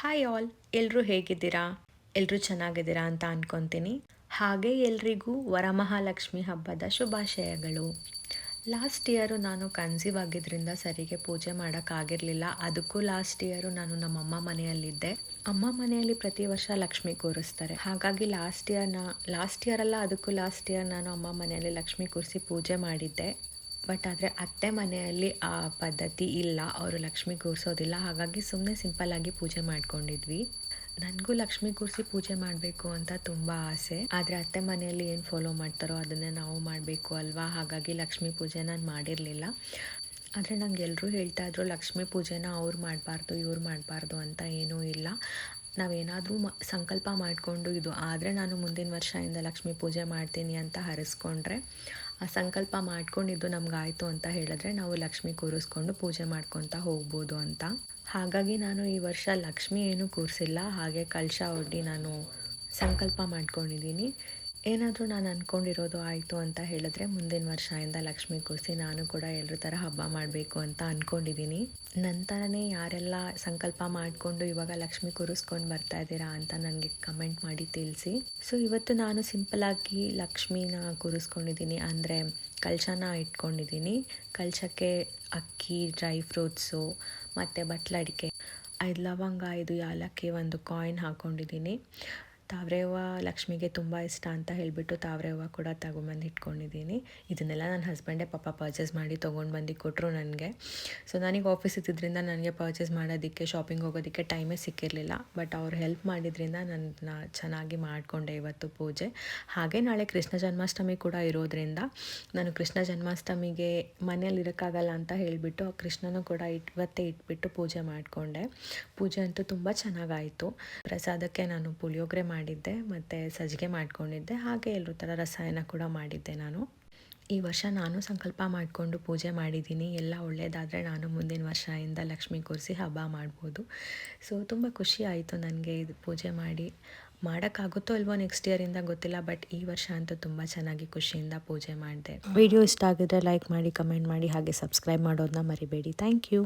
Hi all, ಎಲ್ಲರೂ ಹೇಗಿದ್ದೀರಾ? ಎಲ್ಲರೂ ಚೆನ್ನಾಗಿದ್ದೀರಾ ಅಂತ ಅಂದ್ಕೊತೀನಿ. ಹಾಗೆ ಎಲ್ರಿಗೂ ವರಮಹಾಲಕ್ಷ್ಮಿ ಹಬ್ಬದ ಶುಭಾಶಯಗಳು. ಲಾಸ್ಟ್ ಇಯರು ನಾನು ಕನ್ಸೀವ್ ಆಗಿದ್ದರಿಂದ ಸರಿಗೆ ಪೂಜೆ ಮಾಡೋಕ್ಕಾಗಿರಲಿಲ್ಲ. ಅದಕ್ಕೂ ಲಾಸ್ಟ್ ಇಯರು ನಾನು ನಮ್ಮಮ್ಮ ಮನೆಯಲ್ಲಿದ್ದೆ. ಅಮ್ಮ ಮನೆಯಲ್ಲಿ ಪ್ರತಿ ವರ್ಷ ಲಕ್ಷ್ಮಿ ಕೂರಿಸ್ತಾರೆ. ಹಾಗಾಗಿ ಲಾಸ್ಟ್ ಇಯರಲ್ಲ, ಅದಕ್ಕೂ ಲಾಸ್ಟ್ ಇಯರ್ ನಾನು ಅಮ್ಮ ಮನೆಯಲ್ಲಿ ಲಕ್ಷ್ಮಿ ಕೂರಿಸಿ ಪೂಜೆ ಮಾಡಿದ್ದೆ. ಬಟ್ ಆದರೆ ಅತ್ತೆ ಮನೆಯಲ್ಲಿ ಆ ಪದ್ಧತಿ ಇಲ್ಲ, ಅವರು ಲಕ್ಷ್ಮಿ ಕೂರಿಸೋದಿಲ್ಲ. ಹಾಗಾಗಿ ಸುಮ್ಮನೆ ಸಿಂಪಲ್ಲಾಗಿ ಪೂಜೆ ಮಾಡ್ಕೊಂಡಿದ್ವಿ. ನನಗೂ ಲಕ್ಷ್ಮಿ ಕೂರಿಸಿ ಪೂಜೆ ಮಾಡಬೇಕು ಅಂತ ತುಂಬ ಆಸೆ. ಆದರೆ ಅತ್ತೆ ಮನೆಯಲ್ಲಿ ಏನು ಫಾಲೋ ಮಾಡ್ತಾರೋ ಅದನ್ನೇ ನಾವು ಮಾಡಬೇಕು ಅಲ್ವಾ. ಹಾಗಾಗಿ ಲಕ್ಷ್ಮಿ ಪೂಜೆ ನಾನು ಮಾಡಿರಲಿಲ್ಲ. ಆದರೆ ನಂಗೆ ಎಲ್ಲರೂ ಹೇಳ್ತಾಯಿದ್ರು ಲಕ್ಷ್ಮಿ ಪೂಜೆನ ಅವ್ರು ಮಾಡಬಾರ್ದು ಇವ್ರು ಮಾಡಬಾರ್ದು ಅಂತ ಏನೂ ಇಲ್ಲ. ನಾವೇನಾದರೂ ಸಂಕಲ್ಪ ಮಾಡಿಕೊಂಡು ಇದು ಆದರೆ ನಾನು ಮುಂದಿನ ವರ್ಷದಿಂದ ಲಕ್ಷ್ಮಿ ಪೂಜೆ ಮಾಡ್ತೀನಿ ಅಂತ ಹರಿಸ್ಕೊಂಡ್ರೆ, ಆ ಸಂಕಲ್ಪ ಮಾಡ್ಕೊಂಡಿದ್ದು ನಮಗಾಯಿತು ಅಂತ ಹೇಳಿದ್ರೆ ನಾವು ಲಕ್ಷ್ಮಿ ಕೂರಿಸ್ಕೊಂಡು ಪೂಜೆ ಮಾಡ್ಕೊತಾ ಹೋಗ್ಬೋದು ಅಂತ. ಹಾಗಾಗಿ ನಾನು ಈ ವರ್ಷ ಲಕ್ಷ್ಮಿ ಏನೂ ಕೂರಿಸಿಲ್ಲ. ಹಾಗೆ ಕಳಶ ಒಡ್ಡಿ ನಾನು ಸಂಕಲ್ಪ ಮಾಡ್ಕೊಂಡಿದ್ದೀನಿ. ಏನಾದರೂ ನಾನು ಅಂದ್ಕೊಂಡಿರೋದು ಆಯಿತು ಅಂತ ಹೇಳಿದ್ರೆ ಮುಂದಿನ ವರ್ಷದಿಂದ ಲಕ್ಷ್ಮಿ ಕೂರಿಸಿ ನಾನು ಕೂಡ ಎಲ್ಲರ ಥರ ಹಬ್ಬ ಮಾಡಬೇಕು ಅಂತ ಅಂದ್ಕೊಂಡಿದ್ದೀನಿ. ನಂತರನೇ ಯಾರೆಲ್ಲ ಸಂಕಲ್ಪ ಮಾಡಿಕೊಂಡು ಇವಾಗ ಲಕ್ಷ್ಮಿ ಕೂರಿಸ್ಕೊಂಡು ಬರ್ತಾ ಇದ್ದೀರಾ ಅಂತ ನನಗೆ ಕಮೆಂಟ್ ಮಾಡಿ ತಿಳಿಸಿ. ಸೊ ಇವತ್ತು ನಾನು ಸಿಂಪಲಾಗಿ ಲಕ್ಷ್ಮಿನ ಕೂರಿಸ್ಕೊಂಡಿದ್ದೀನಿ, ಅಂದರೆ ಕಳಶನ ಇಟ್ಕೊಂಡಿದ್ದೀನಿ. ಕಳಶಕ್ಕೆ ಅಕ್ಕಿ, ಡ್ರೈ ಫ್ರೂಟ್ಸು ಮತ್ತು ಬಟ್ಲಡಿಕೆ, 5 ಲವಂಗ, 5 ಯಾಲಕ್ಕಿ, 1 ಕಾಯಿನ್ ಹಾಕ್ಕೊಂಡಿದ್ದೀನಿ. ತಾವರೆ ಹೂವು ಲಕ್ಷ್ಮಿಗೆ ತುಂಬ ಇಷ್ಟ ಅಂತ ಹೇಳಿಬಿಟ್ಟು ತಾವರೆ ಹೂವು ಕೂಡ ತಗೊಂಬಂದು ಇಟ್ಕೊಂಡಿದ್ದೀನಿ. ಇದನ್ನೆಲ್ಲ ನನ್ನ ಹಸ್ಬೆಂಡೇ ಪಾಪ ಪರ್ಚೇಸ್ ಮಾಡಿ ತೊಗೊಂಡು ಬಂದು ಕೊಟ್ಟರು ನನಗೆ. ಸೊ ನನಗೆ ಆಫೀಸ್ ಇದ್ದಿದ್ದರಿಂದ ನನಗೆ ಪರ್ಚೇಸ್ ಮಾಡೋದಕ್ಕೆ, ಶಾಪಿಂಗ್ ಹೋಗೋದಕ್ಕೆ ಟೈಮೇ ಸಿಕ್ಕಿರಲಿಲ್ಲ. ಬಟ್ ಅವ್ರು ಹೆಲ್ಪ್ ಮಾಡಿದ್ರಿಂದ ನನ್ನ ಚೆನ್ನಾಗಿ ಮಾಡಿಕೊಂಡೆ ಇವತ್ತು ಪೂಜೆ. ಹಾಗೆ ನಾಳೆ ಕೃಷ್ಣ ಜನ್ಮಾಷ್ಟಮಿ ಕೂಡ ಇರೋದ್ರಿಂದ ನಾನು ಕೃಷ್ಣ ಜನ್ಮಾಷ್ಟಮಿಗೆ ಮನೇಲಿ ಇರೋಕ್ಕಾಗಲ್ಲ ಅಂತ ಹೇಳಿಬಿಟ್ಟು ಕೃಷ್ಣನೂ ಕೂಡ ಇವತ್ತೇ ಇಟ್ಬಿಟ್ಟು ಪೂಜೆ ಮಾಡಿಕೊಂಡೆ. ಪೂಜೆ ಅಂತೂ ತುಂಬ ಚೆನ್ನಾಗಾಯಿತು. ಪ್ರಸಾದಕ್ಕೆ ನಾನು ಪುಳಿಯೋಗರೆ ಮಾಡಿದ್ದೆ ಮತ್ತು ಸಜ್ಜಿಗೆ ಮಾಡ್ಕೊಂಡಿದ್ದೆ. ಹಾಗೆ ಎಲ್ಲರ ಥರ ರಸಾಯನ ಕೂಡ ಮಾಡಿದ್ದೆ ನಾನು. ಈ ವರ್ಷ ನಾನು ಸಂಕಲ್ಪ ಮಾಡಿಕೊಂಡು ಪೂಜೆ ಮಾಡಿದ್ದೀನಿ. ಎಲ್ಲ ಒಳ್ಳೆಯದಾದರೆ ನಾನು ಮುಂದಿನ ವರ್ಷದಿಂದ ಲಕ್ಷ್ಮಿ ಕೂರಿಸಿ ಹಬ್ಬ ಮಾಡ್ಬೋದು. ಸೊ ತುಂಬ ಖುಷಿ ಆಯಿತು ನನಗೆ ಇದು ಪೂಜೆ ಮಾಡೋಕ್ಕಾಗುತ್ತೋ ಇಲ್ವೋ ನೆಕ್ಸ್ಟ್ ಇಯರಿಂದ ಗೊತ್ತಿಲ್ಲ. ಬಟ್ ಈ ವರ್ಷ ಅಂತೂ ತುಂಬ ಚೆನ್ನಾಗಿ ಖುಷಿಯಿಂದ ಪೂಜೆ ಮಾಡಿದೆ. ವಿಡಿಯೋ ಇಷ್ಟ ಆಗಿದ್ರೆ ಲೈಕ್ ಮಾಡಿ, ಕಮೆಂಟ್ ಮಾಡಿ, ಹಾಗೆ ಸಬ್ಸ್ಕ್ರೈಬ್ ಮಾಡೋದನ್ನ ಮರಿಬೇಡಿ. Thank you.